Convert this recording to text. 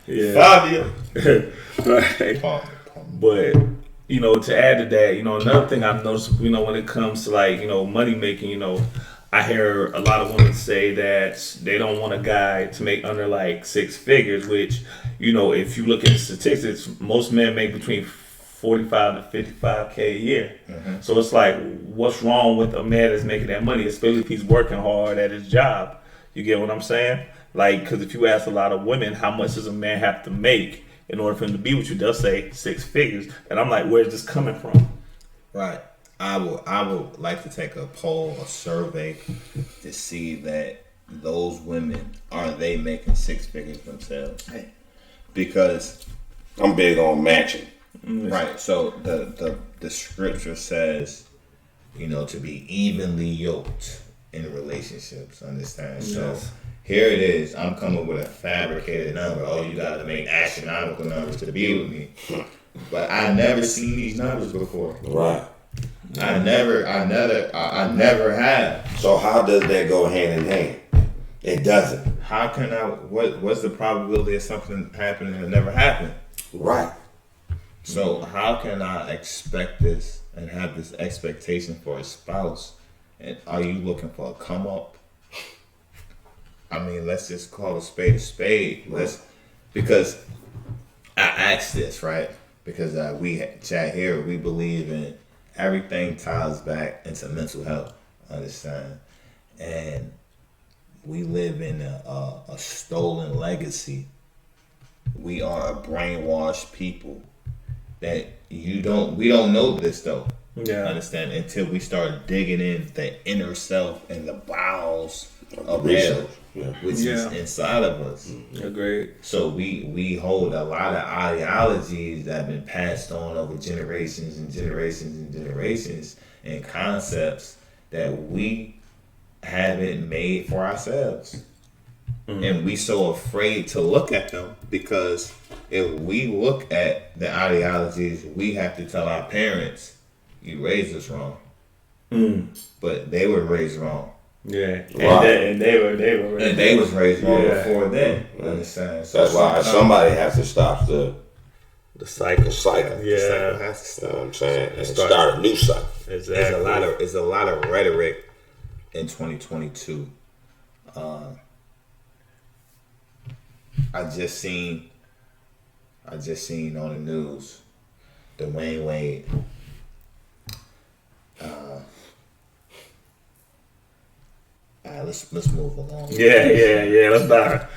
Yeah. Fabio. Right. But to add to that, another thing I've noticed, when it comes to like, money making, I hear a lot of women say that they don't want a guy to make under like six figures, which, if you look at statistics, most men make between 45 to 55K a year. Mm-hmm. So it's like, what's wrong with a man that's making that money, especially if he's working hard at his job? You get what I'm saying? Like, because if you ask a lot of women, how much does a man have to make in order for him to be with you? They'll say six figures. And I'm like, where's this coming from? Right. I would like to take a poll, a survey, to see that those women, are they making six figures themselves? Because I'm big on matching. right, so the scripture says, to be evenly yoked in relationships. Understand? Yes. So here it is. I'm coming with a fabricated number. Oh, you got to make astronomical numbers to be with me. But I never seen these numbers before. Right. I never have. So how does that go hand in hand? It doesn't. How can I? What's the probability of something happening that never happened? Right. So how can I expect this and have this expectation for a spouse? And are you looking for a come up? I mean, let's just call a spade a spade. Because I asked this, right? Because we chat here, we believe in everything ties back into mental health. Understand? And we live in a stolen legacy. We are a brainwashed people that we don't know this though. Yeah. Understand? Until we start digging in the inner self and the bowels of Research. hell, which is inside of us. Agreed. So we hold a lot of ideologies that have been passed on over generations and generations and generations, and concepts that we haven't made for ourselves. And we so afraid to look at them, because if we look at the ideologies, we have to tell our parents, you raised us wrong. But they were raised wrong. Yeah. Right. And they were And they was raised wrong Yeah. before then. Understand? So That's why somebody has to stop the cycle. cycle. Yeah. the cycle has to You know stop. what I'm saying? And Start- start a new cycle. Exactly. There's a lot of rhetoric in 2022. I just seen on the news, Dwayne Wade. Let's move along. Yeah. Let's not.